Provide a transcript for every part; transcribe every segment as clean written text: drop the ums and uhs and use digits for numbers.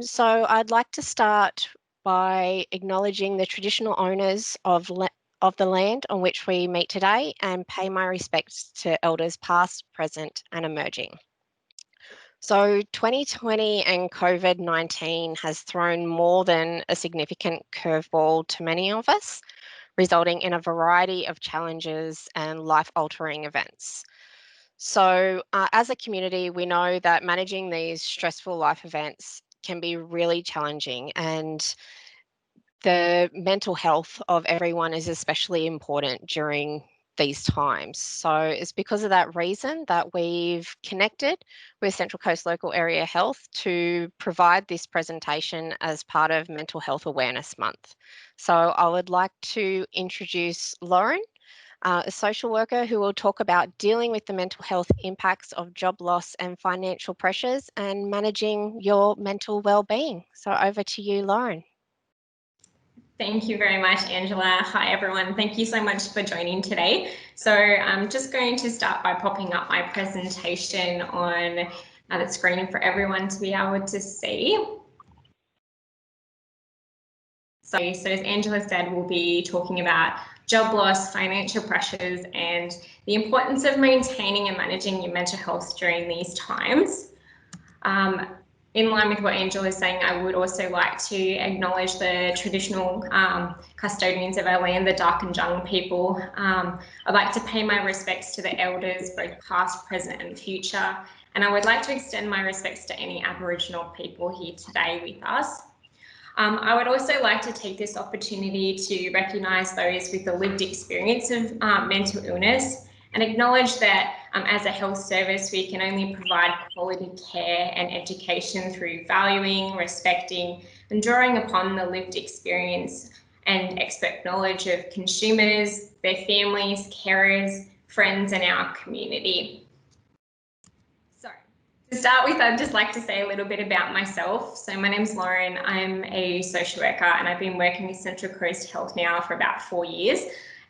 So I'd like to start by acknowledging the traditional owners of the land on which we meet today and pay my respects to elders past, present and emerging. So 2020 and COVID-19 has thrown more than a significant curveball to many of us, resulting in a variety of challenges and life-altering events. So, as a community, we know that managing these stressful life events can be really challenging, and the mental health of everyone is especially important during these times. So, it's because of that reason that we've connected with Central Coast Local Area Health to provide this presentation as part of Mental Health Awareness Month. So, I would like to introduce Lauren, a social worker who will talk about dealing with the mental health impacts of job loss and financial pressures and managing your mental well-being. So over to you, Lauren. Thank you very much, Angela. Hi, everyone. Thank you so much for joining today. So I'm just going to start by popping up my presentation on the screen for everyone to be able to see. So as Angela said, we'll be talking about job loss, financial pressures, and the importance of maintaining and managing your mental health during these times. In line with what Angela is saying, I would also like to acknowledge the traditional custodians of our land, the Dark and Jung people. I'd like to pay my respects to the elders, both past, present and future. And I would like to extend my respects to any Aboriginal people here today with us. I would also like to take this opportunity to recognise those with a lived experience of mental illness and acknowledge that as a health service, we can only provide quality care and education through valuing, respecting and drawing upon the lived experience and expert knowledge of consumers, their families, carers, friends and our community. To start with, I'd just like to say a little bit about myself. So my name's Lauren, I'm a social worker and I've been working with Central Coast Health now for about 4 years.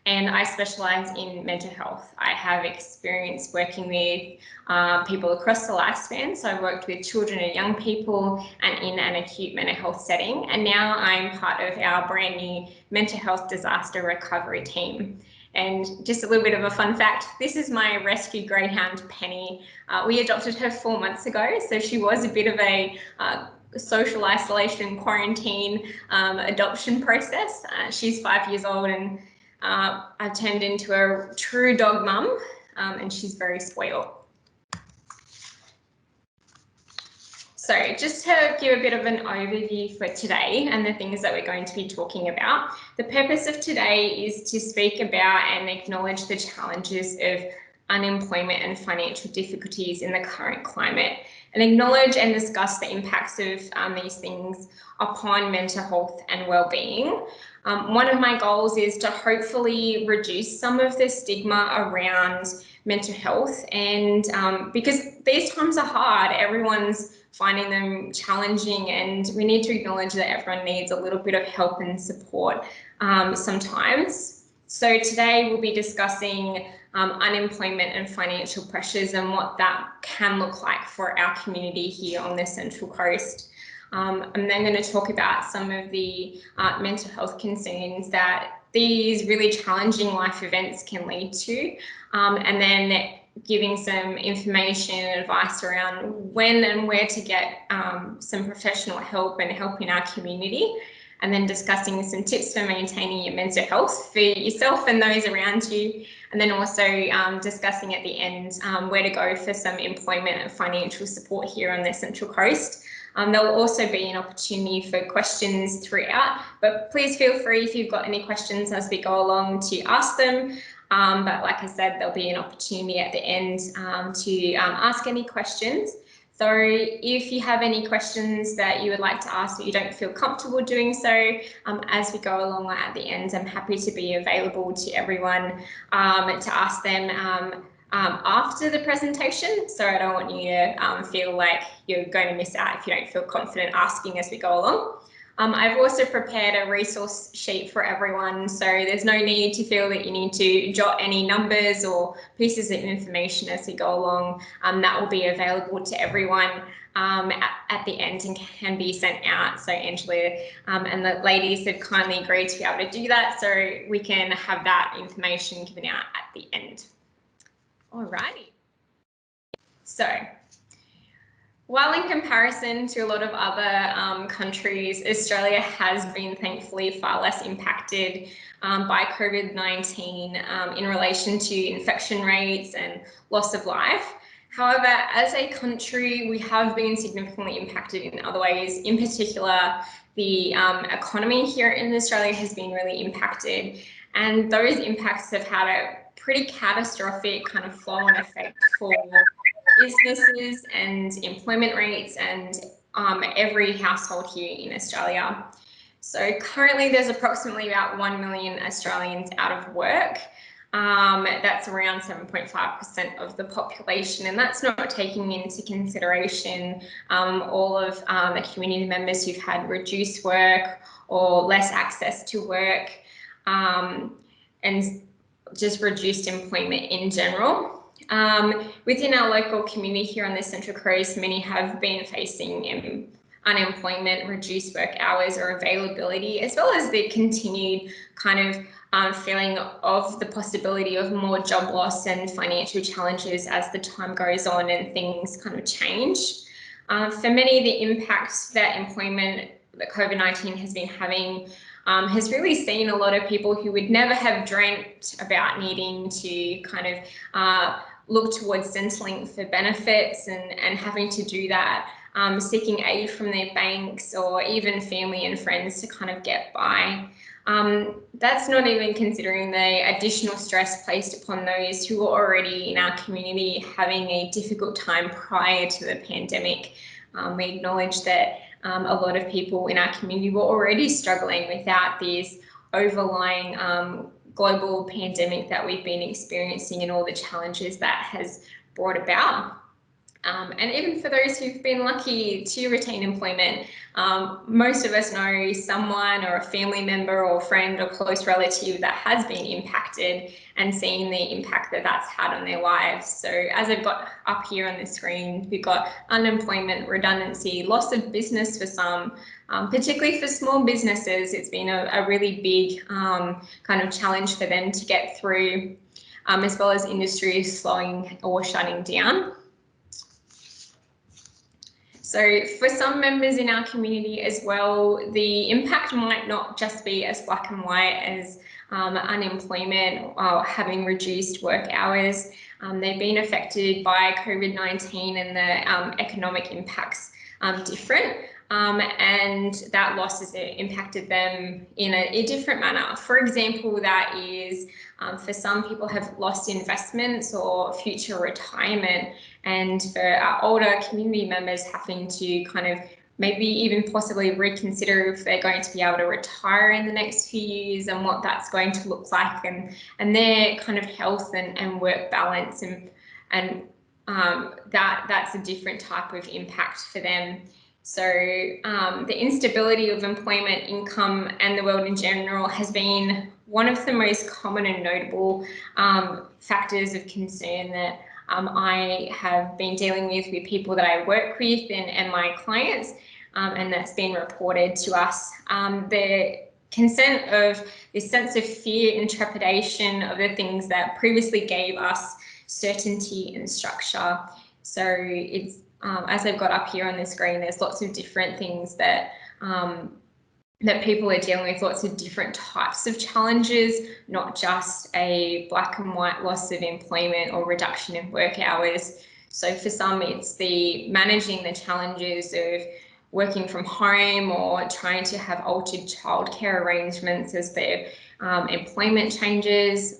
And I specialise in mental health. I have experience working with people across the lifespan. So I've worked with children and young people and in an acute mental health setting. And now I'm part of our brand new mental health disaster recovery team. And just a little bit of a fun fact, this is my rescue greyhound, Penny. We adopted her 4 months ago, so she was a bit of a social isolation, quarantine adoption process. She's 5 years old and I've turned into a true dog mum and she's very spoiled. So just to give a bit of an overview for today and the things that we're going to be talking about, the purpose of today is to speak about and acknowledge the challenges of unemployment and financial difficulties in the current climate and acknowledge and discuss the impacts of these things upon mental health and well-being. One of my goals is to hopefully reduce some of the stigma around mental health and because these times are hard, everyone's finding them challenging and we need to acknowledge that everyone needs a little bit of help and support sometimes. So today we'll be discussing unemployment and financial pressures and what that can look like for our community here on the Central Coast. I'm then going to talk about some of the mental health concerns that these really challenging life events can lead to, and then giving some information and advice around when and where to get some professional help and help in our community, and then discussing some tips for maintaining your mental health for yourself and those around you, and then also discussing at the end where to go for some employment and financial support here on the Central Coast. There will also be an opportunity for questions throughout, but please feel free if you've got any questions as we go along to ask them. But like I said, there'll be an opportunity at the end to ask any questions. So if you have any questions that you would like to ask but you don't feel comfortable doing so, as we go along at the end, I'm happy to be available to everyone to ask them after the presentation. So I don't want you to feel like you're going to miss out if you don't feel confident asking as we go along. I've also prepared a resource sheet for everyone, so there's no need to feel that you need to jot any numbers or pieces of information as we go along. That will be available to everyone at the end and can be sent out. So Angela and the ladies have kindly agreed to be able to do that, so we can have that information given out at the end. Alrighty. So, while in comparison to a lot of other countries, Australia has been thankfully far less impacted by COVID-19 in relation to infection rates and loss of life. However, as a country, we have been significantly impacted in other ways. In particular, the economy here in Australia has been really impacted, and those impacts have had a pretty catastrophic kind of flow-on effect for businesses and employment rates and every household here in Australia. So currently there's approximately about 1 million Australians out of work. That's around 7.5% of the population, and that's not taking into consideration all of the community members who've had reduced work or less access to work and just reduced employment in general. Within our local community here on the Central Coast, many have been facing unemployment, reduced work hours or availability, as well as the continued kind of feeling of the possibility of more job loss and financial challenges as the time goes on and things kind of change. For many, the impact that employment that COVID-19 has been having has really seen a lot of people who would never have dreamt about needing to kind of look towards Centrelink for benefits and having to do that, seeking aid from their banks or even family and friends to kind of get by. That's not even considering the additional stress placed upon those who were already in our community having a difficult time prior to the pandemic. We acknowledge that a lot of people in our community were already struggling without these overlying global pandemic that we've been experiencing and all the challenges that has brought about. And even for those who've been lucky to retain employment, most of us know someone or a family member or friend or close relative that has been impacted and seen the impact that that's had on their lives. So as I've got up here on the screen, we've got unemployment, redundancy, loss of business for some, particularly for small businesses. It's been a really big kind of challenge for them to get through, as well as industries slowing or shutting down. So for some members in our community as well, the impact might not just be as black and white as unemployment or having reduced work hours. They've been affected by COVID-19 and the economic impacts different. And that loss has impacted them in a different manner. For example, that is for some people have lost investments or future retirement, and for our older community members having to kind of maybe even possibly reconsider if they're going to be able to retire in the next few years and what that's going to look like, and their kind of health and work balance, and that's a different type of impact for them. So the instability of employment, income, and the world in general has been one of the most common and notable factors of concern that I have been dealing with people that I work with and my clients, and that's been reported to us. The consent of this sense of fear and trepidation of the things that previously gave us certainty and structure. So it's as I've got up here on the screen, there's lots of different things that that people are dealing with, lots of different types of challenges, not just a black and white loss of employment or reduction in work hours. So for some, it's the managing the challenges of working from home or trying to have altered childcare arrangements as their employment changes,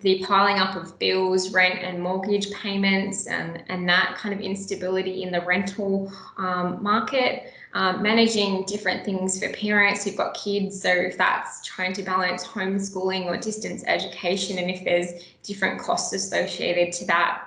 the piling up of bills, rent and mortgage payments, and that kind of instability in the rental market, managing different things for parents who've got kids. So if that's trying to balance homeschooling or distance education, and if there's different costs associated to that.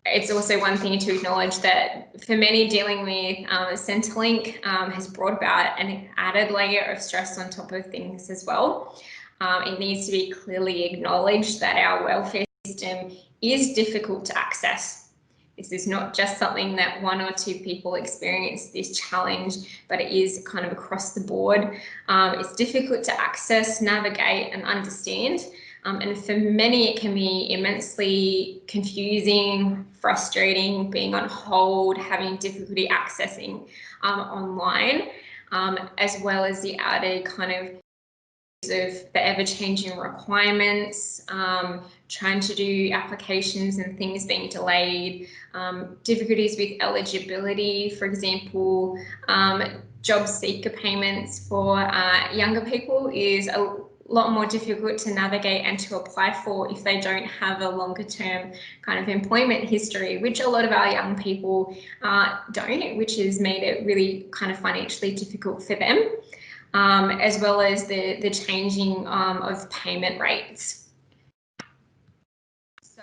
It's also one thing to acknowledge that for many, dealing with Centrelink has brought about an added layer of stress on top of things as well. It needs to be clearly acknowledged that our welfare system is difficult to access. This is not just something that one or two people experience this challenge, but it is kind of across the board. It's difficult to access, navigate, and understand. And for many, it can be immensely confusing, frustrating, being on hold, having difficulty accessing online, as well as the added kind of the ever-changing requirements, trying to do applications and things being delayed, difficulties with eligibility, for example, job seeker payments for younger people is a lot more difficult to navigate and to apply for if they don't have a longer term kind of employment history, which a lot of our young people don't, which has made it really kind of financially difficult for them. As well as the changing of payment rates. So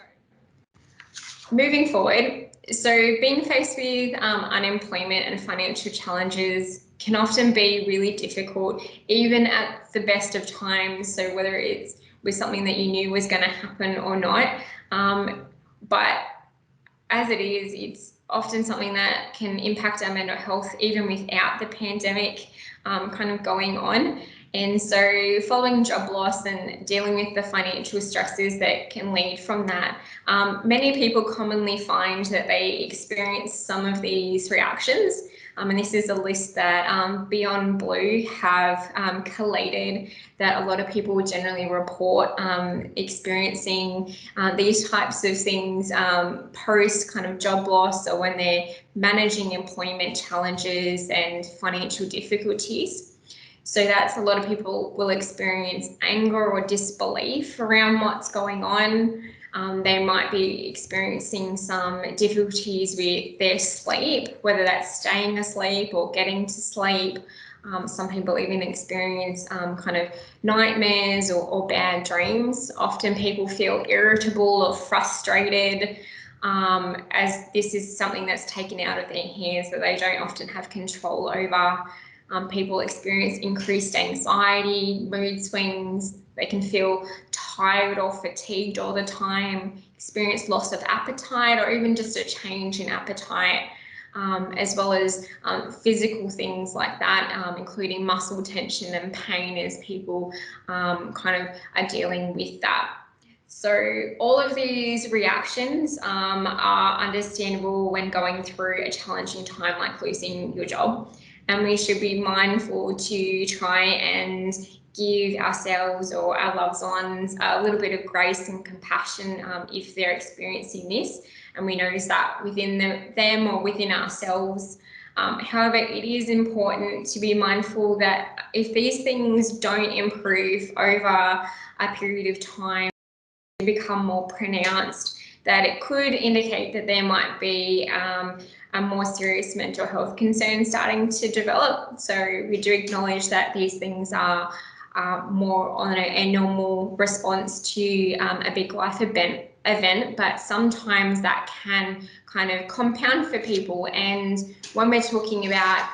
moving forward, so being faced with unemployment and financial challenges can often be really difficult, even at the best of times. So whether it's with something that you knew was going to happen or not, but as it is, it's often something that can impact our mental health even without the pandemic kind of going on. And so following job loss and dealing with the financial stresses that can lead from that, many people commonly find that they experience some of these reactions. And this is a list that Beyond Blue have collated that a lot of people generally report experiencing these types of things post kind of job loss, or when they're managing employment challenges and financial difficulties. So that's a lot of people will experience anger or disbelief around what's going on. They might be experiencing some difficulties with their sleep, whether that's staying asleep or getting to sleep. Some people even experience kind of nightmares or bad dreams. Often people feel irritable or frustrated, as this is something that's taken out of their hands that they don't often have control over. People experience increased anxiety, mood swings. They can feel tired or fatigued all the time, experience loss of appetite, or even just a change in appetite, as well as physical things like that, including muscle tension and pain as people kind of are dealing with that. So all of these reactions are understandable when going through a challenging time like losing your job. And we should be mindful to try and give ourselves or our loved ones a little bit of grace and compassion if they're experiencing this, and we notice that within them or within ourselves. However, it is important to be mindful that if these things don't improve over a period of time, become more pronounced, that it could indicate that there might be a more serious mental health concern starting to develop. So we do acknowledge that these things are more on a normal response to a big life event, but sometimes that can kind of compound for people. And when we're talking about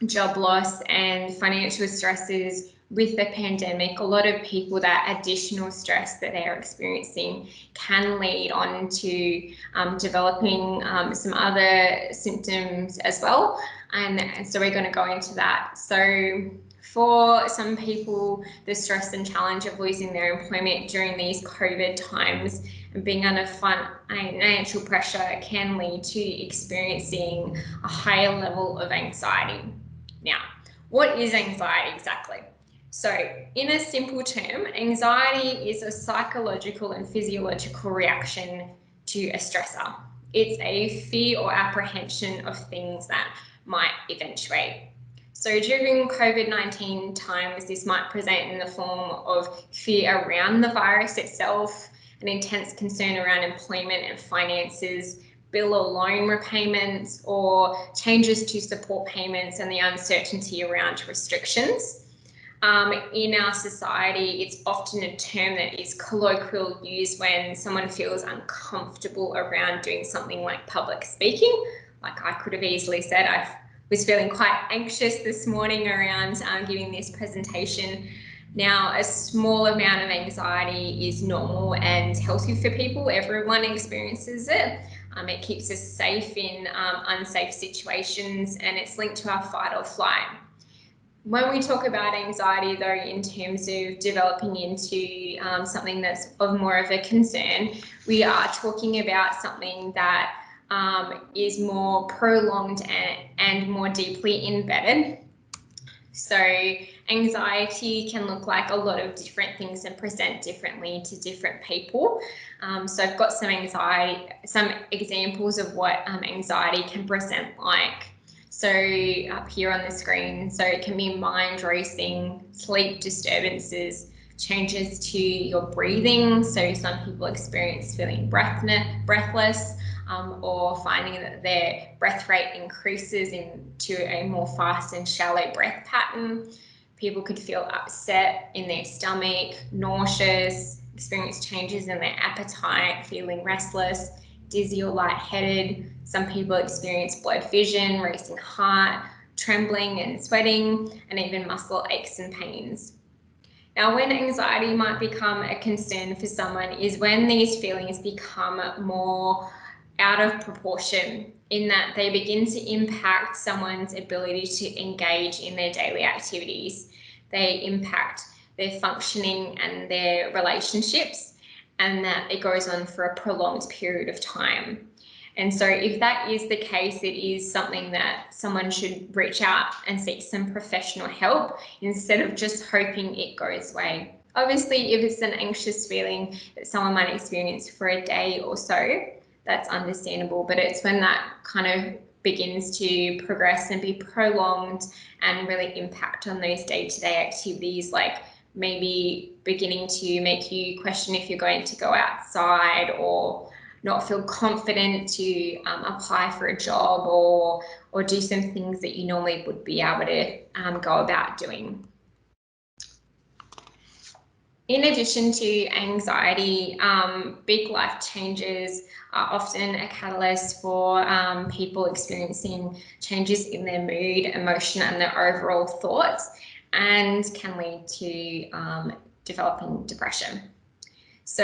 job loss and financial stresses with the pandemic, a lot of people, that additional stress that they're experiencing can lead on to developing some other symptoms as well. And so we're going to go into that. So for some people, the stress and challenge of losing their employment during these COVID times and being under financial pressure can lead to experiencing a higher level of anxiety. Now, what is anxiety exactly? So in a simple term, anxiety is a psychological and physiological reaction to a stressor. It's a fear or apprehension of things that might eventuate. So during COVID-19 times, this might present in the form of fear around the virus itself, an intense concern around employment and finances, bill or loan repayments, or changes to support payments, and the uncertainty around restrictions. In our society, it's often a term that is colloquial used when someone feels uncomfortable around doing something like public speaking. Like I could have easily said, I was feeling quite anxious this morning around giving this presentation. Now, a small amount of anxiety is normal and healthy for people. Everyone experiences it. It keeps us safe in unsafe situations, and it's linked to our fight or flight. When we talk about anxiety, though, in terms of developing into something that's of more of a concern, we are talking about something that is more prolonged and more deeply embedded. So anxiety can look like a lot of different things and present differently to different people. So I've got some examples of what anxiety can present like. So up here on the screen, so it can be mind racing, sleep disturbances, changes to your breathing. So some people experience feeling breathless, or finding that their breath rate increases into a more fast and shallow breath pattern. People could feel upset in their stomach, nauseous, experience changes in their appetite, feeling restless, dizzy or lightheaded. Some people experience blurred vision, racing heart, trembling and sweating, and even muscle aches and pains. Now, when anxiety might become a concern for someone is when these feelings become more out of proportion, in that they begin to impact someone's ability to engage in their daily activities. They impact their functioning and their relationships, and that it goes on for a prolonged period of time. And so if that is the case, it is something that someone should reach out and seek some professional help instead of just hoping it goes away. Obviously, if it's an anxious feeling that someone might experience for a day or so, that's understandable, but it's when that kind of begins to progress and be prolonged and really impact on those day-to-day activities, like maybe beginning to make you question if you're going to go outside, or not feel confident to apply for a job, or do some things that you normally would be able to go about doing. In addition to anxiety, big life changes are often a catalyst for people experiencing changes in their mood, emotion, and their overall thoughts, and can lead to developing depression. So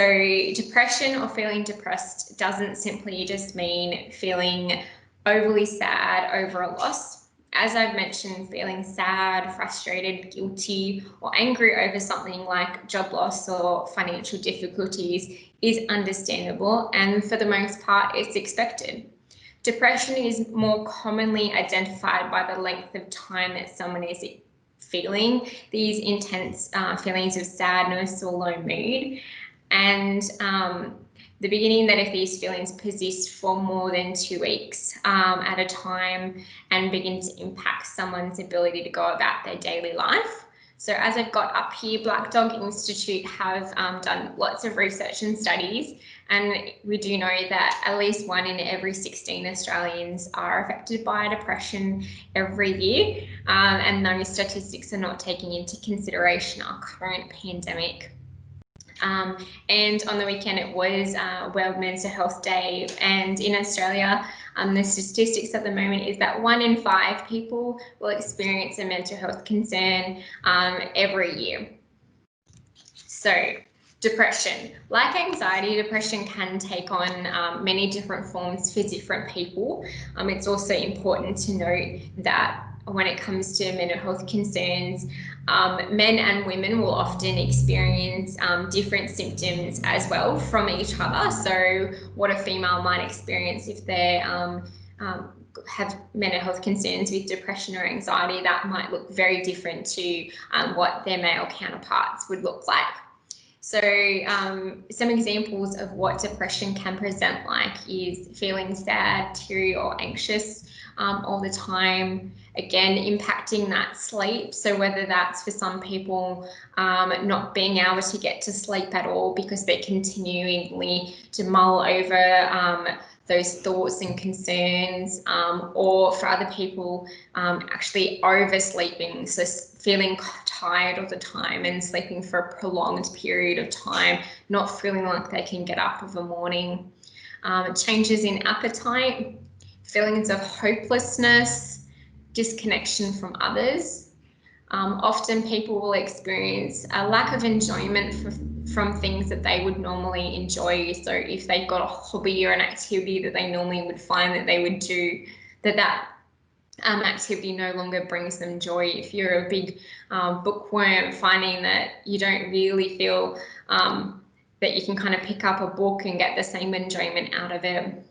depression or feeling depressed doesn't simply just mean feeling overly sad over a loss. As I've mentioned, feeling sad, frustrated, guilty, or angry over something like job loss or financial difficulties is understandable, and for the most part, it's expected. Depression is more commonly identified by the length of time that someone is feeling these intense feelings of sadness or low mood, and the beginning that if these feelings persist for more than 2 weeks at a time and begin to impact someone's ability to go about their daily life. So as I've got up here, Black Dog Institute have done lots of research and studies, and we do know that at least 1 in every 16 Australians are affected by depression every year, and those statistics are not taking into consideration our current pandemic. And on the weekend it was World Mental Health Day, and in Australia the statistics at the moment is that 1 in 5 people will experience a mental health concern every year. So depression, like anxiety, depression can take on many different forms for different people. It's also important to note that when it comes to mental health concerns, men and women will often experience different symptoms as well from each other. So what a female might experience if they have mental health concerns with depression or anxiety, that might look very different to what their male counterparts would look like. So some examples of what depression can present like is feeling sad, teary, or anxious all the time. Again, impacting that sleep. So whether that's for some people not being able to get to sleep at all because they're continually to mull over those thoughts and concerns, or for other people, actually oversleeping, so feeling tired all the time and sleeping for a prolonged period of time, not feeling like they can get up of a morning. Changes in appetite, feelings of hopelessness, disconnection from others. Often people will experience a lack of enjoyment from things that they would normally enjoy. So if they've got a hobby or an activity that they normally would find that they would do, that activity no longer brings them joy. If you're a big bookworm, finding that you don't really feel that you can kind of pick up a book and get the same enjoyment out of it.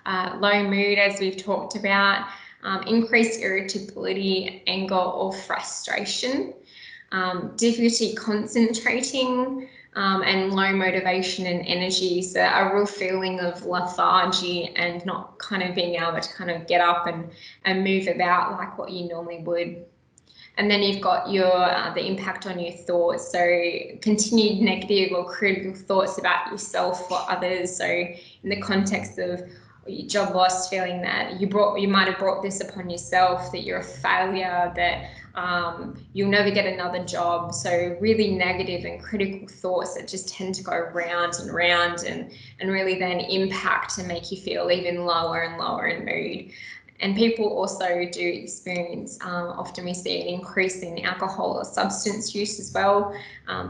Low mood, as we've talked about. Increased irritability, anger or frustration, difficulty concentrating, and low motivation and energy. So a real feeling of lethargy and not kind of being able to kind of get up and move about like what you normally would. And then you've got your the impact on your thoughts. So continued negative or critical thoughts about yourself or others. So in the context of job loss, feeling that you might have brought this upon yourself, that you're a failure, that you'll never get another job. So really negative and critical thoughts that just tend to go round and round and really then impact and make you feel even lower and lower in mood. And people also do experience, often we see an increase in alcohol or substance use as well.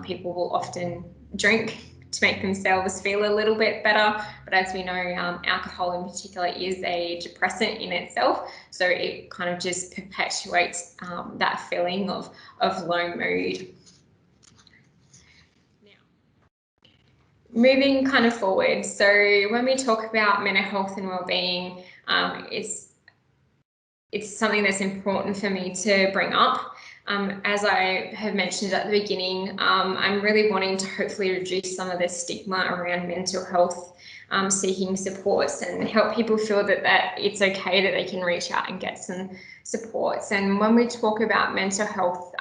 People will often drink to make themselves feel a little bit better. But as we know, alcohol in particular is a depressant in itself. So it kind of just perpetuates that feeling of low mood. Now, moving kind of forward. So when we talk about mental health and wellbeing, it's something that's important for me to bring up. As I have mentioned at the beginning, I'm really wanting to hopefully reduce some of the stigma around mental health, seeking supports, and help people feel that it's okay that they can reach out and get some supports. And when we talk about mental health,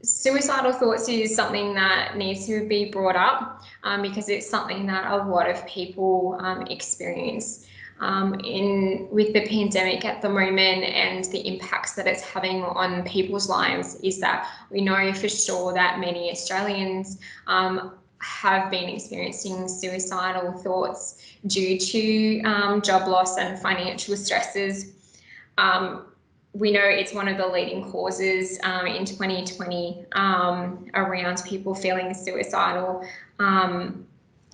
suicidal thoughts is something that needs to be brought up because it's something that a lot of people experience. With the pandemic at the moment and the impacts that it's having on people's lives, is that we know for sure that many Australians have been experiencing suicidal thoughts due to job loss and financial stresses. We know it's one of the leading causes in 2020 around people feeling suicidal.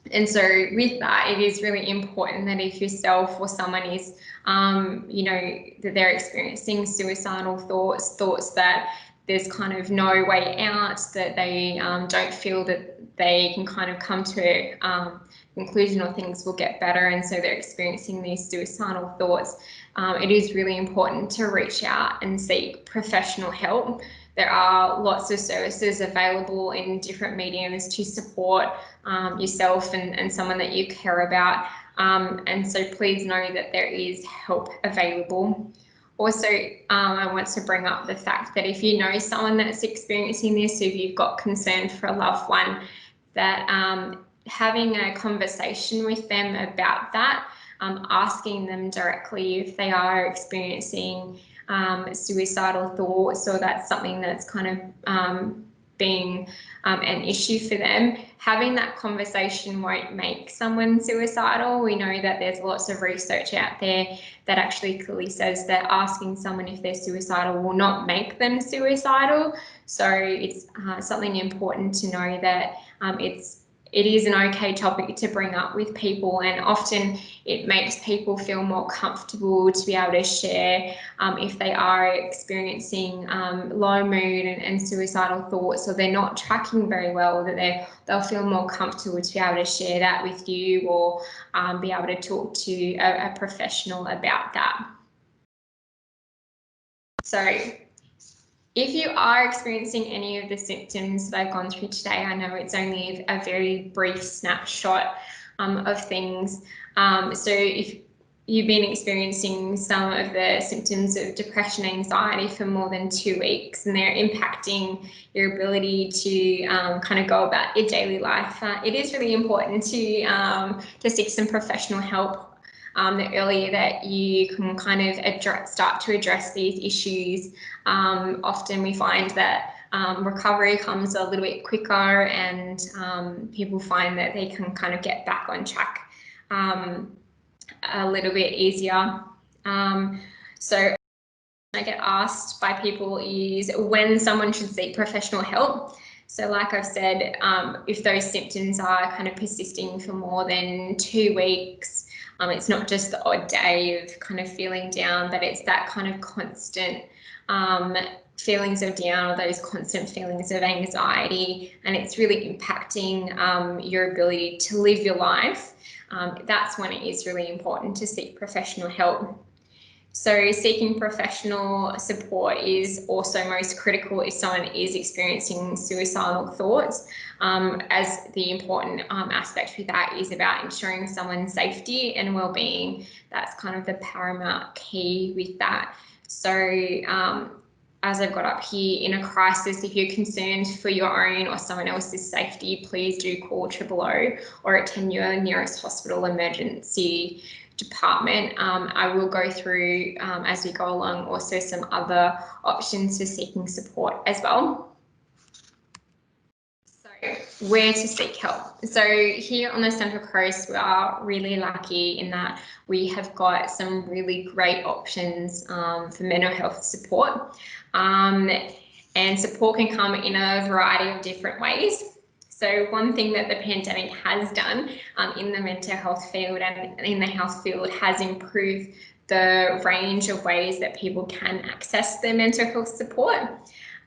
And so with that, it is really important that if yourself or someone is, that they're experiencing suicidal thoughts that there's kind of no way out, that they don't feel that they can kind of come to a conclusion or things will get better, and so they're experiencing these suicidal thoughts, it is really important to reach out and seek professional help. There are lots of services available in different mediums to support yourself and someone that you care about. And so please know that there is help available. Also, I want to bring up the fact that if you know someone that's experiencing this, if you've got concern for a loved one, that having a conversation with them about that, asking them directly if they are experiencing suicidal thoughts, or that's something that's kind of being an issue for them. Having that conversation won't make someone suicidal. We know that there's lots of research out there that actually clearly says that asking someone if they're suicidal will not make them suicidal. So it's something important to know that it is an okay topic to bring up with people, and often it makes people feel more comfortable to be able to share if they are experiencing low mood and suicidal thoughts, or they're not tracking very well, that they'll feel more comfortable to be able to share that with you, or be able to talk to a professional about that. So if you are experiencing any of the symptoms that I've gone through today, I know it's only a very brief snapshot of things. So if you've been experiencing some of the symptoms of depression, anxiety for more than 2 weeks, and they're impacting your ability to kind of go about your daily life, it is really important to seek some professional help. The earlier that you can kind of start to address these issues, often we find that recovery comes a little bit quicker, and people find that they can kind of get back on track a little bit easier. So I get asked by people is when someone should seek professional help. So like I've said, if those symptoms are kind of persisting for more than 2 weeks, it's not just the odd day of kind of feeling down, but it's that kind of constant feelings of down, or those constant feelings of anxiety, and it's really impacting your ability to live your life. That's when it is really important to seek professional help. So seeking professional support is also most critical if someone is experiencing suicidal thoughts, as the important aspect with that is about ensuring someone's safety and well-being. That's kind of the paramount key with that. So as I've got up here, in a crisis, if you're concerned for your own or someone else's safety, please do call 000 or attend your nearest hospital emergency department. I will go through as we go along also some other options for seeking support as well. So where to seek help? So here on the Central Coast, we are really lucky in that we have got some really great options for mental health support. And support can come in a variety of different ways. So one thing that the pandemic has done in the mental health field and in the health field has improved the range of ways that people can access their mental health support.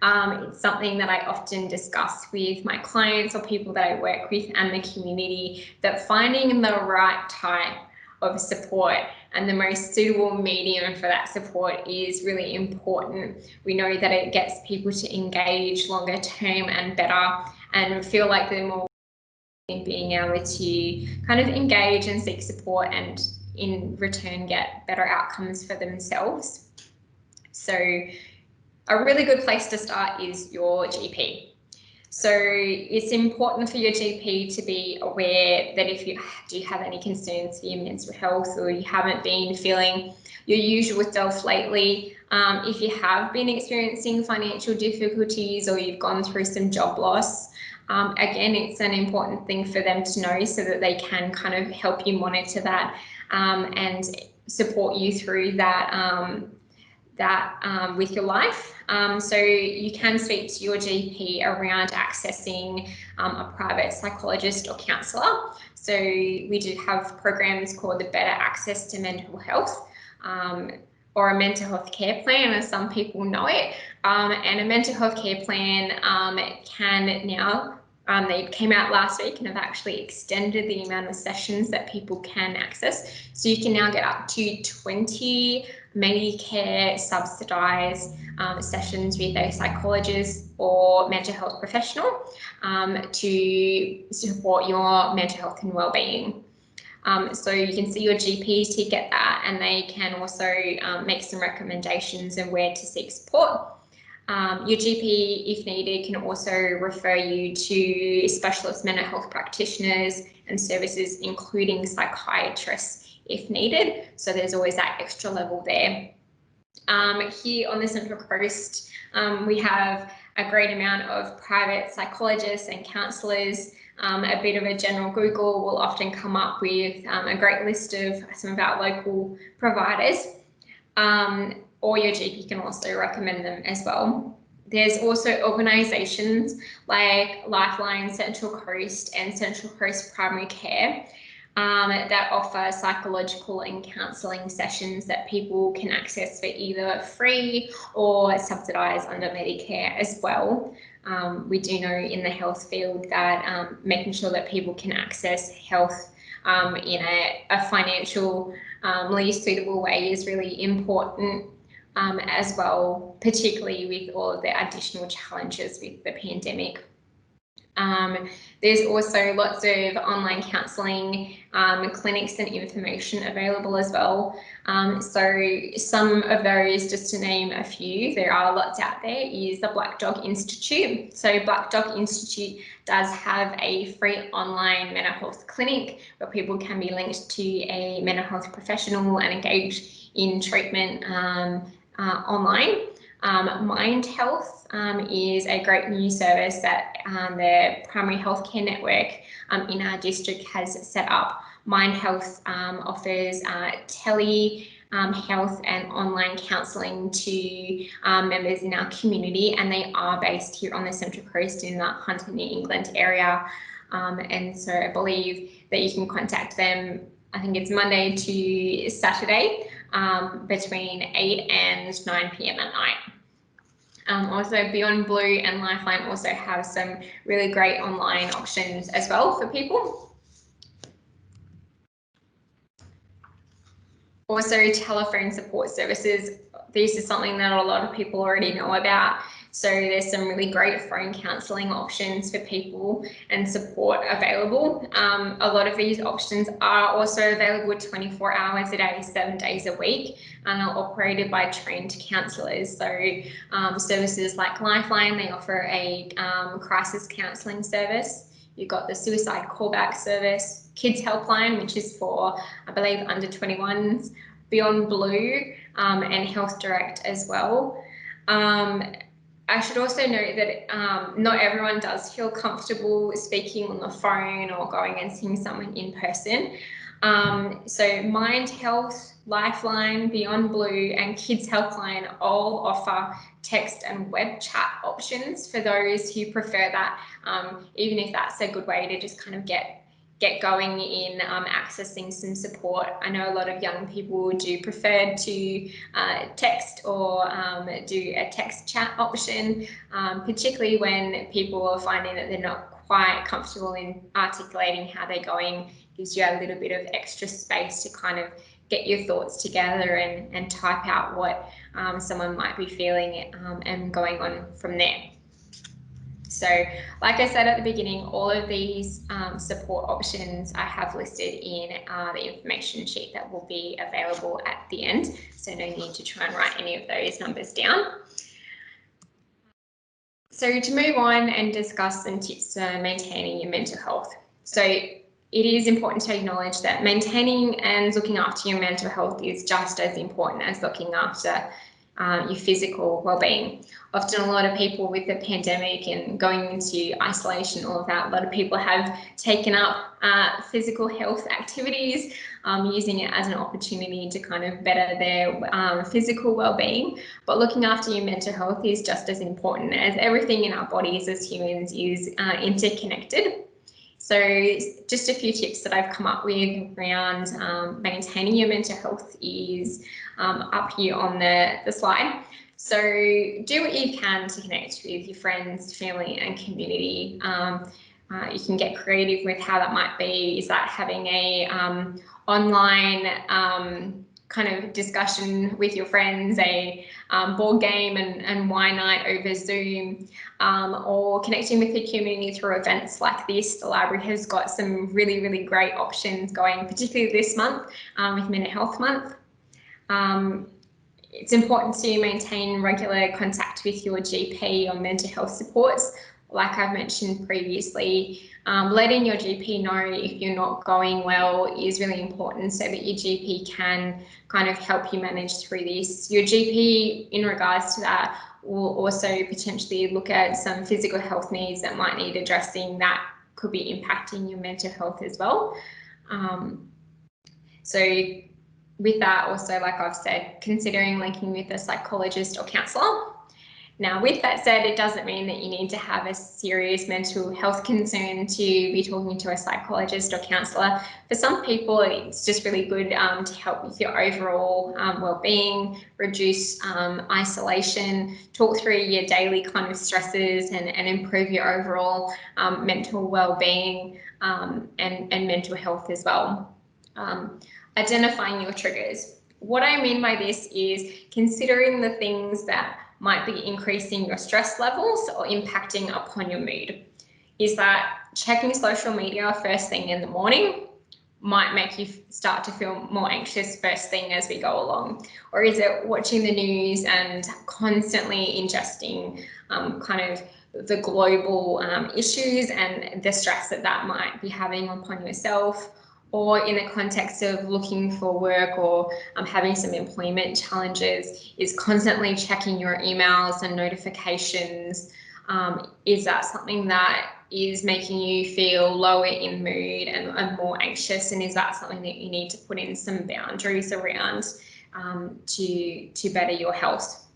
It's something that I often discuss with my clients or people that I work with and the community, that finding the right type of support and the most suitable medium for that support is really important. We know that it gets people to engage longer term and better, and feel like they're more in being able to kind of engage and seek support, and in return get better outcomes for themselves. So a really good place to start is your GP. So it's important for your GP to be aware that if you do have any concerns for your mental health, or you haven't been feeling your usual self lately, if you have been experiencing financial difficulties or you've gone through some job loss, again, it's an important thing for them to know so that they can kind of help you monitor that and support you through that with your life. So you can speak to your GP around accessing a private psychologist or counsellor. So we do have programs called the Better Access to Mental Health, or a mental health care plan, as some people know it. And a mental health care plan can now, they came out last week and have actually extended the amount of sessions that people can access. So you can now get up to 20 Medicare subsidised sessions with a psychologist or mental health professional to support your mental health and wellbeing. So you can see your GP to get that, and they can also make some recommendations on where to seek support. Your GP, if needed, can also refer you to specialist mental health practitioners and services, including psychiatrists, if needed. So there's always that extra level there. Here on the Central Coast, we have a great amount of private psychologists and counsellors. A bit of a general Google will often come up with a great list of some of our local providers, or your GP can also recommend them as well. There's also organisations like Lifeline Central Coast and Central Coast Primary Care that offer psychological and counselling sessions that people can access for either free or subsidised under Medicare as well. We do know in the health field that making sure that people can access health in a financially suitable way is really important as well, particularly with all of the additional challenges with the pandemic. There's also lots of online counselling clinics and information available as well. So some of those, just to name a few, there are lots out there, is the Black Dog Institute. So Black Dog Institute does have a free online mental health clinic where people can be linked to a mental health professional and engage in treatment online. Mind Health is a great new service that the primary healthcare network in our district has set up. Mind Health offers tele health and online counselling to members in our community, and they are based here on the Central Coast in the Hunter, New England area. And so I believe that you can contact them, I think it's Monday to Saturday, between 8 and 9 p.m. at night. Also, Beyond Blue and Lifeline also have some really great online options as well for people. Also, telephone support services. This is something that a lot of people already know about. So there's some really great phone counselling options for people and support available. A lot of these options are also available 24 hours a day, 7 days a week, and are operated by trained counsellors. So services like Lifeline, they offer a crisis counselling service. You've got the suicide callback service, Kids Helpline, which is for, I believe, under 21s, Beyond Blue, and Health Direct as well. I should also note that not everyone does feel comfortable speaking on the phone or going and seeing someone in person. So Mind Health, Lifeline, Beyond Blue, and Kids Helpline all offer text and web chat options for those who prefer that, even if that's a good way to just kind of get going in accessing some support. I know a lot of young people do prefer to text or do a text chat option, particularly when people are finding that they're not quite comfortable in articulating how they're going. Gives you a little bit of extra space to kind of get your thoughts together and type out what someone might be feeling and going on from there. So like I said at the beginning, all of these support options I have listed in the information sheet that will be available at the end. So no need to try and write any of those numbers down. So to move on and discuss some tips for maintaining your mental health. So it is important to acknowledge that maintaining and looking after your mental health is just as important as looking after your physical well-being. Often a lot of people with the pandemic and going into isolation, all of that, a lot of people have taken up physical health activities, using it as an opportunity to kind of better their physical well-being. But looking after your mental health is just as important, as everything in our bodies as humans is interconnected. So just a few tips that I've come up with around maintaining your mental health is up here on the slide. So do what you can to connect with your friends, family and community. You can get creative with how that might be. Is that having a online kind of discussion with your friends, a board game and wine night over Zoom, or connecting with the community through events like this. The library has got some really, really great options going, particularly this month with Mental Health Month. It's important to maintain regular contact with your GP on mental health supports. Like I've mentioned previously, letting your GP know if you're not going well is really important so that your GP can kind of help you manage through this. Your GP, in regards to that, will also potentially look at some physical health needs that might need addressing that could be impacting your mental health as well. So with that, also, like I've said, considering linking with a psychologist or counsellor. Now, with that said, it doesn't mean that you need to have a serious mental health concern to be talking to a psychologist or counsellor. For some people, it's just really good to help with your overall well-being, reduce isolation, talk through your daily kind of stresses and improve your overall mental well-being and mental health as well. Identifying your triggers. What I mean by this is considering the things that might be increasing your stress levels or impacting upon your mood. is that checking social media first thing in the morning might make you start to feel more anxious first thing as we go along? Or is it watching the news and constantly ingesting kind of the global issues and the stress that that might be having upon yourself? Or in the context of looking for work or having some employment challenges, is constantly checking your emails and notifications. Is that something that is making you feel lower in mood and more anxious? And is that something that you need to put in some boundaries around to better your health?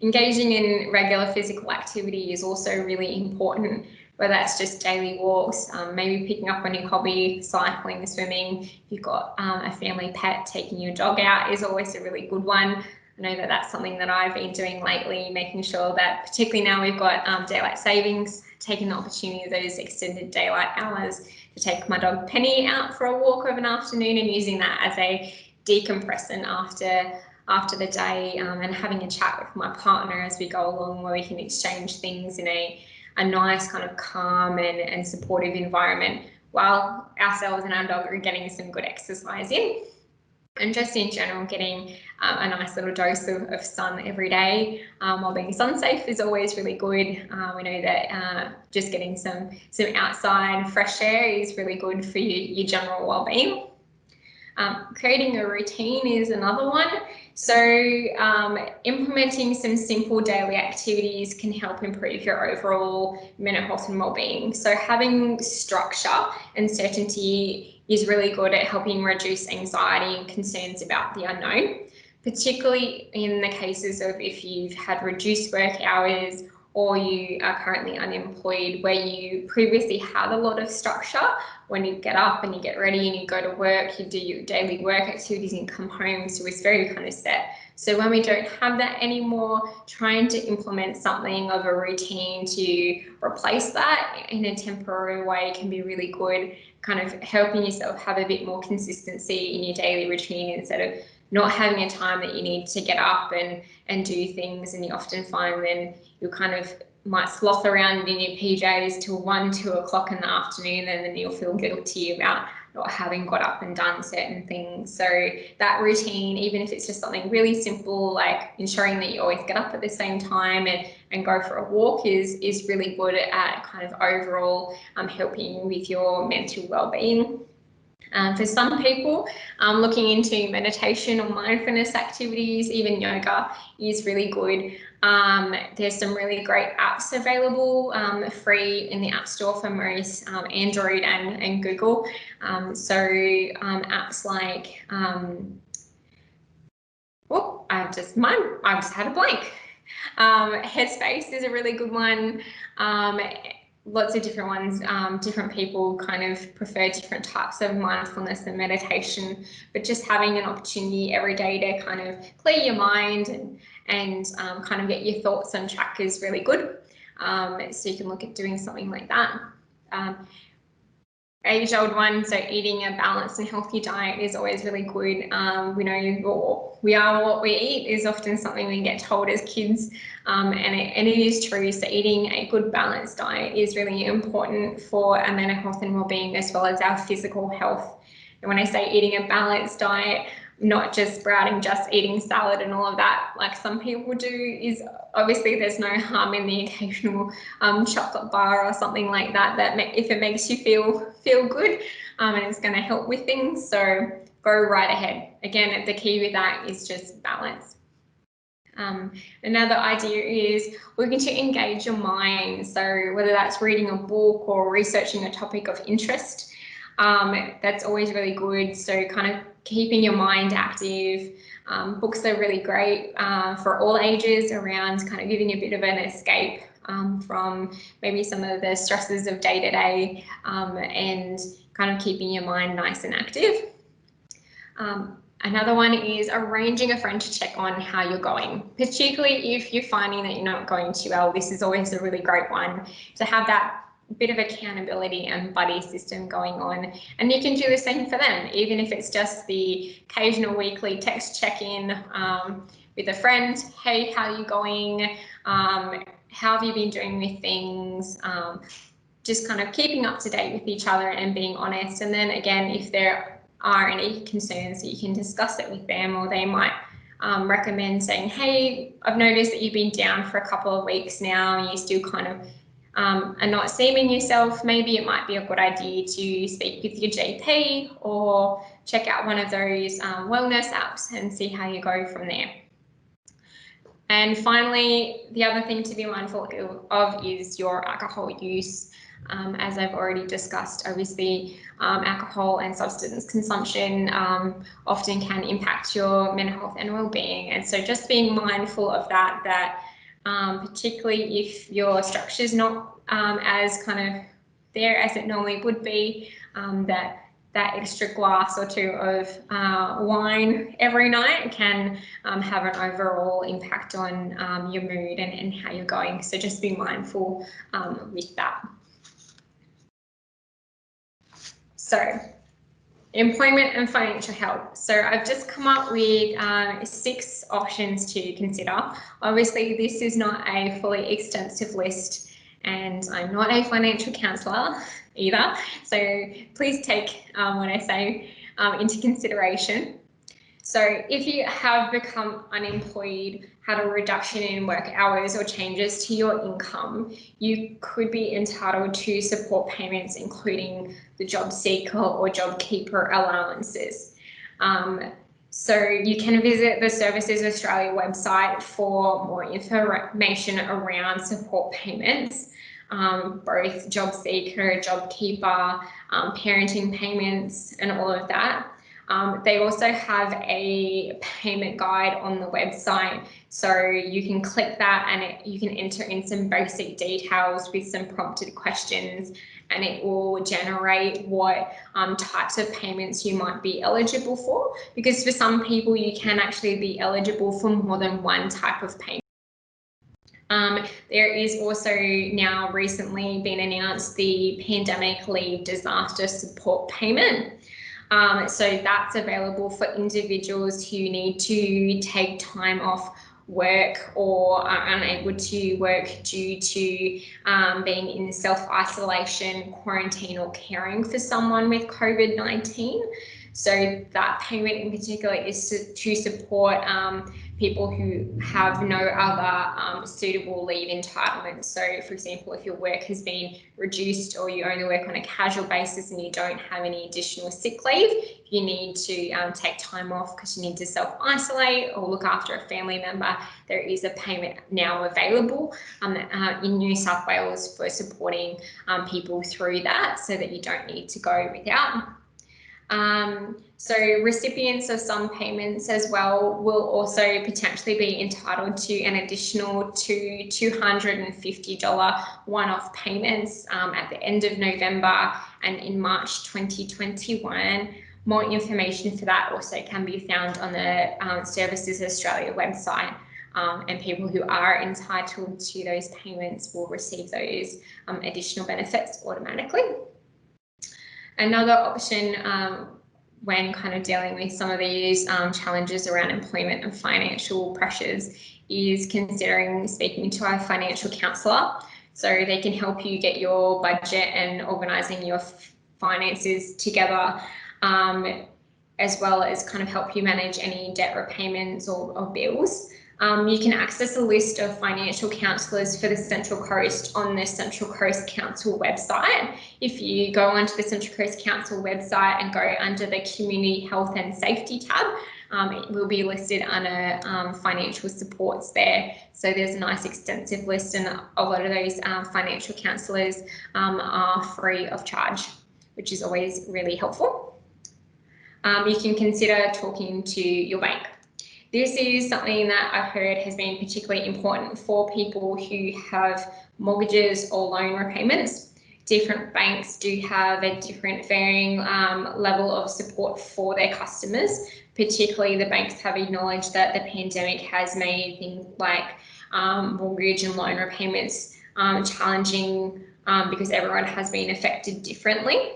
Engaging in regular physical activity is also really important, whether that's just daily walks, maybe picking up a new hobby, cycling, swimming. If you've got a family pet, taking your dog out is always a really good one. I know that that's something that I've been doing lately, making sure that particularly now we've got daylight savings, taking the opportunity of those extended daylight hours to take my dog Penny out for a walk of an afternoon and using that as a decompressant after the day, and having a chat with my partner as we go along, where we can exchange things in a nice kind of calm and supportive environment while ourselves and our dog are getting some good exercise in. And just in general, getting a nice little dose of sun every day while being sun safe is always really good. We know that just getting some outside fresh air is really good for your general well-being. Creating a routine is another one. So implementing some simple daily activities can help improve your overall mental health and well-being. So having structure and certainty is really good at helping reduce anxiety and concerns about the unknown, particularly in the cases of if you've had reduced work hours or you are currently unemployed, where you previously had a lot of structure. When you get up and you get ready and you go to work, you do your daily work activities and come home, so it's very kind of set. So when we don't have that anymore, trying to implement something of a routine to replace that in a temporary way can be really good, kind of helping yourself have a bit more consistency in your daily routine instead of not having a time that you need to get up and do things. And you often find then you kind of might sloth around in your PJs till 1, 2 o'clock in the afternoon, and then you'll feel guilty about not having got up and done certain things. So that routine, even if it's just something really simple, like ensuring that you always get up at the same time and go for a walk, is really good at kind of overall helping with your mental well-being. For some people, looking into meditation or mindfulness activities, even yoga is really good. There's some really great apps available free in the App Store for most Android and Google. So apps like, I've just had a blank. Headspace is a really good one. Lots of different ones. Different people kind of prefer different types of mindfulness and meditation, but just having an opportunity every day to kind of clear your mind and kind of get your thoughts on track is really good. So you can look at doing something like that. Age-old one, so eating a balanced and healthy diet is always really good. We know we are what we eat is often something we get told as kids, and it is true. So eating a good balanced diet is really important for our mental health and well-being, as well as our physical health. And when I say eating a balanced diet, not just sprouting, just eating salad and all of that, like some people do, is obviously there's no harm in the occasional chocolate bar or something like that, if it makes you feel good and it's going to help with things, so go right ahead. Again, the key with that is just balance. Another idea is looking to engage your mind. So whether that's reading a book or researching a topic of interest, that's always really good. So kind of keeping your mind active. Books are really great for all ages, around kind of giving a bit of an escape from maybe some of the stresses of day-to-day, and kind of keeping your mind nice and active. Another one is arranging a friend to check on how you're going, particularly if you're finding that you're not going too well. This is always a really great one to have that bit of accountability and buddy system going on, and you can do the same for them, even if it's just the occasional weekly text check-in with a friend. Hey, how are you going? how have you been doing with things? Just kind of keeping up to date with each other and being honest. And then again, if there are any concerns, that you can discuss it with them, or they might recommend saying, hey, I've noticed that you've been down for a couple of weeks now and you still kind of are not seeming yourself. Maybe it might be a good idea to speak with your GP or check out one of those wellness apps and see how you go from there. And finally, the other thing to be mindful of is your alcohol use. As I've already discussed, obviously, alcohol and substance consumption often can impact your mental health and well-being. And so just being mindful of that, particularly if your structure is not as kind of there as it normally would be, that extra glass or two of wine every night can have an overall impact on your mood and how you're going. So just be mindful with that. So employment and financial help. So I've just come up with 6 options to consider. Obviously, this is not a fully extensive list, and I'm not a financial counsellor either. So please take what I say into consideration. So if you have become unemployed, had a reduction in work hours or changes to your income, you could be entitled to support payments, including the job seeker or job keeper allowances. So you can visit the Services Australia website for more information around support payments, both job seeker, job keeper, parenting payments, and all of that. They also have a payment guide on the website, so you can click that and you can enter in some basic details with some prompted questions, and it will generate what types of payments you might be eligible for, because for some people you can actually be eligible for more than one type of payment. There is also now recently been announced the Pandemic Leave Disaster Support Payment. So that's available for individuals who need to take time off work or are unable to work due to being in self-isolation, quarantine, or caring for someone with COVID-19. So that payment in particular is to support people who have no other suitable leave entitlements. So for example, if your work has been reduced or you only work on a casual basis and you don't have any additional sick leave, you need to take time off because you need to self-isolate or look after a family member, there is a payment now available in New South Wales for supporting people through that, so that you don't need to go without. So recipients of some payments as well will also potentially be entitled to an additional $250 one-off payments at the end of November and in March 2021. More information for that also can be found on the Services Australia website. And people who are entitled to those payments will receive those additional benefits automatically. Another option when kind of dealing with some of these challenges around employment and financial pressures is considering speaking to a financial counsellor. So they can help you get your budget and organising your finances together, as well as kind of help you manage any debt repayments or bills. You can access a list of financial counsellors for the Central Coast on the Central Coast Council website. If you go onto the Central Coast Council website and go under the Community Health and Safety tab, it will be listed under financial supports there. So there's a nice extensive list, and a lot of those financial counsellors are free of charge, which is always really helpful. You can consider talking to your bank. This is something that I've heard has been particularly important for people who have mortgages or loan repayments. Different banks do have a different varying level of support for their customers. Particularly, the banks have acknowledged that the pandemic has made things like mortgage and loan repayments challenging because everyone has been affected differently.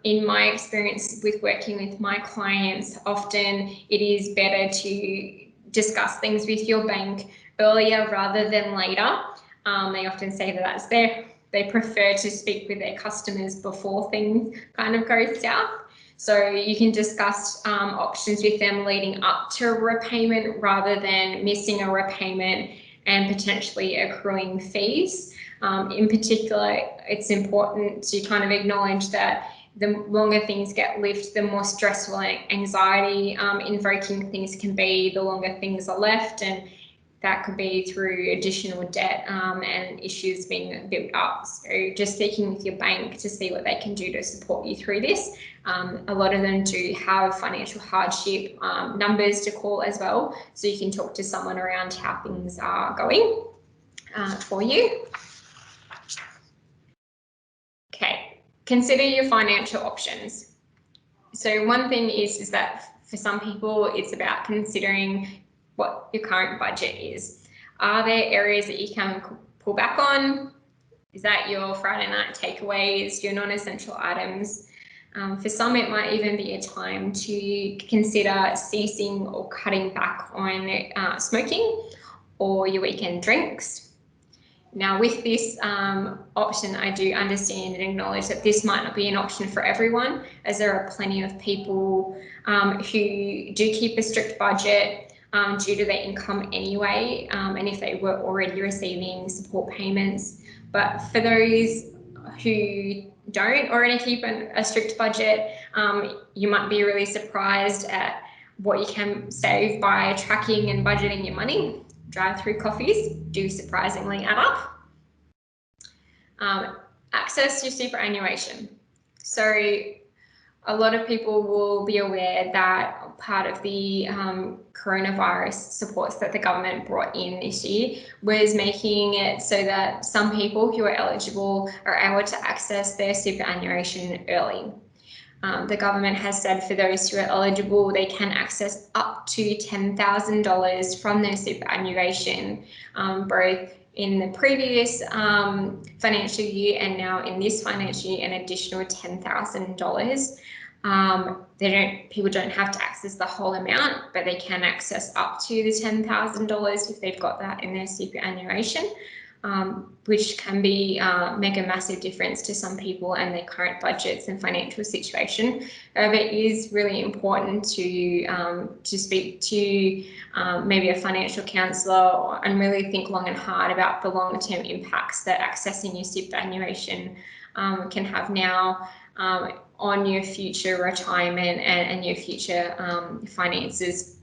In my experience with working with my clients, often it is better to discuss things with your bank earlier rather than later. They often say that that's they prefer to speak with their customers before things kind of go south. So you can discuss options with them leading up to a repayment rather than missing a repayment and potentially accruing fees. In particular, it's important to kind of acknowledge that the longer things get left, the more stressful and anxiety invoking things can be, the longer things are left, and that could be through additional debt and issues being built up. So just speaking with your bank to see what they can do to support you through this. A lot of them do have financial hardship numbers to call as well, so you can talk to someone around how things are going for you. Okay, consider your financial options. So one thing is that for some people, it's about considering what your current budget is. Are there areas that you can pull back on? Is that your Friday night takeaways, your non-essential items? For some, it might even be a time to consider ceasing or cutting back on smoking or your weekend drinks. Now, with this option, I do understand and acknowledge that this might not be an option for everyone, as there are plenty of people who do keep a strict budget due to their income anyway, and if they were already receiving support payments. But for those who don't already keep a strict budget, you might be really surprised at what you can save by tracking and budgeting your money. Drive-through coffees do surprisingly add up. Access your superannuation. So a lot of people will be aware that part of the coronavirus supports that the government brought in this year was making it so that some people who are eligible are able to access their superannuation early. The government has said for those who are eligible, they can access up to $10,000 from their superannuation, both in the previous financial year and now in this financial year, an additional $10,000. People don't have to access the whole amount, but they can access up to the $10,000 if they've got that in their superannuation. Which can be make a massive difference to some people and their current budgets and financial situation. However, it is really important to speak to maybe a financial counsellor and really think long and hard about the long-term impacts that accessing your superannuation can have now on your future retirement and your future finances.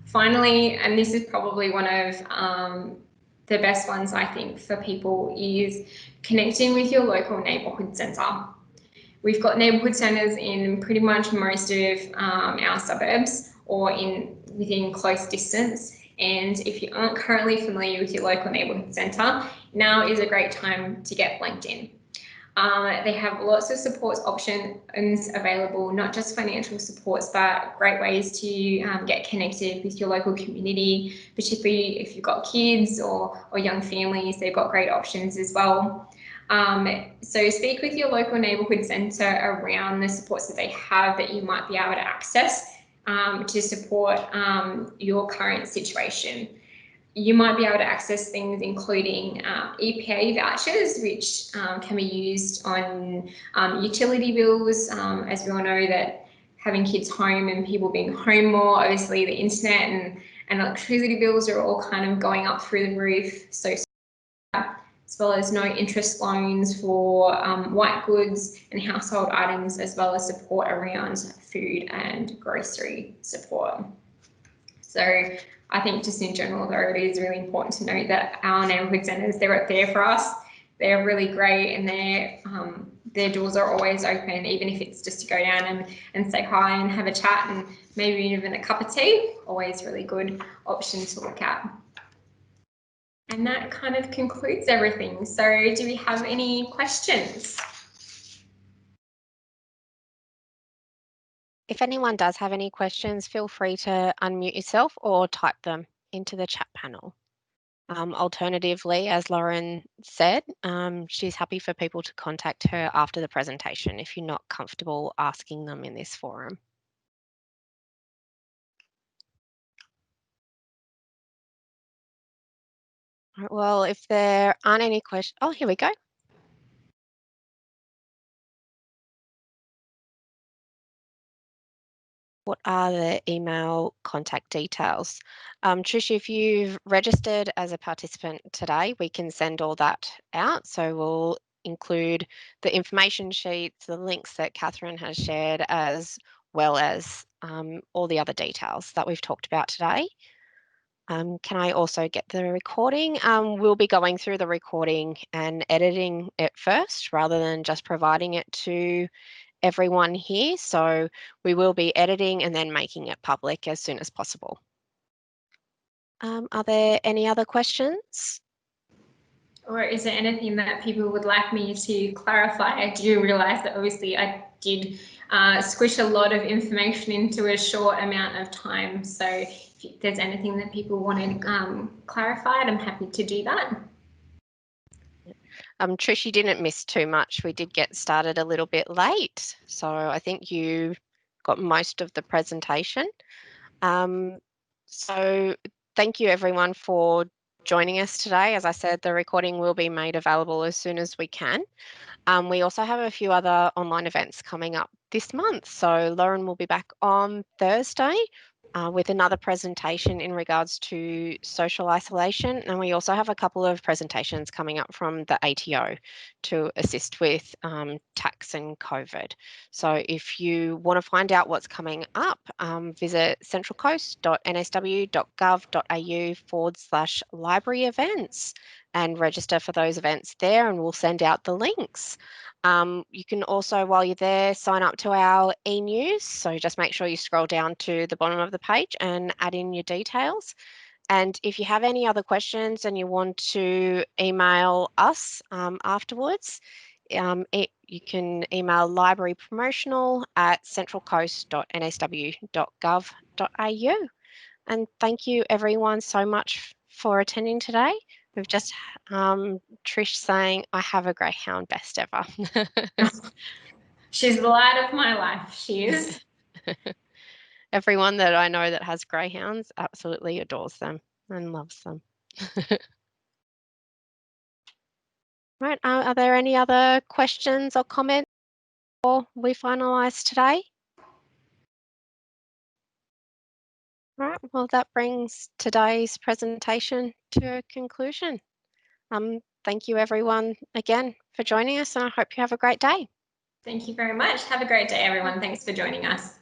Finally, and this is probably one of the best ones I think for people, is connecting with your local neighbourhood centre. We've got neighbourhood centres in pretty much most of our suburbs or within close distance. And if you aren't currently familiar with your local neighbourhood centre, now is a great time to get linked in. They have lots of support options available, not just financial supports, but great ways to get connected with your local community, particularly if you've got kids or young families. They've got great options as well. So speak with your local neighbourhood centre around the supports that they have that you might be able to access to support your current situation. You might be able to access things including EPA vouchers, which can be used on utility bills. As we all know, that having kids home and people being home more, obviously the internet and electricity bills are all kind of going up through the roof. So as well as no interest loans for white goods and household items, as well as support around food and grocery support. So I think just in general, though, it is really important to note that our neighbourhood centres, they're there for us. They're really great, and their doors are always open, even if it's just to go down and say hi and have a chat and maybe even a cup of tea. Always really good option to look at. And that kind of concludes everything. So do we have any questions? If anyone does have any questions, feel free to unmute yourself or type them into the chat panel. Alternatively, as Lauren said, she's happy for people to contact her after the presentation if you're not comfortable asking them in this forum. All right, well, if there aren't any questions, oh, here we go. What are the email contact details? Trish, if you've registered as a participant today, we can send all that out. So we'll include the information sheets, the links that Catherine has shared, as well as all the other details that we've talked about today. Can I also get the recording? We'll be going through the recording and editing it first rather than just providing it to everyone here. So we will be editing and then making it public as soon as possible. Are there any other questions? Or is there anything that people would like me to clarify? I do realise that obviously I did squish a lot of information into a short amount of time. So if there's anything that people want to clarify, I'm happy to do that. Trish, you didn't miss too much. We did get started a little bit late. So I think you got most of the presentation. So thank you everyone for joining us today. As I said, the recording will be made available as soon as we can. We also have a few other online events coming up this month. So Lauren will be back on Thursday with another presentation in regards to social isolation. And we also have a couple of presentations coming up from the ATO to assist with tax and COVID. So if you want to find out what's coming up, visit centralcoast.nsw.gov.au/library events and register for those events there, and we'll send out the links. You can also, while you're there, sign up to our e-news. So just make sure you scroll down to the bottom of the page and add in your details. And if you have any other questions and you want to email us afterwards, you can email librarypromotional@centralcoast.nsw.gov.au. And thank you everyone so much for attending today. We've just Trish saying, I have a greyhound, best ever. She's the light of my life. She is. Everyone that I know that has greyhounds absolutely adores them and loves them. Right, are there any other questions or comments before we finalise today? Right, well, that brings today's presentation to a conclusion. Thank you everyone again for joining us, and I hope you have a great day. Thank you very much. Have a great day, everyone. Thanks for joining us.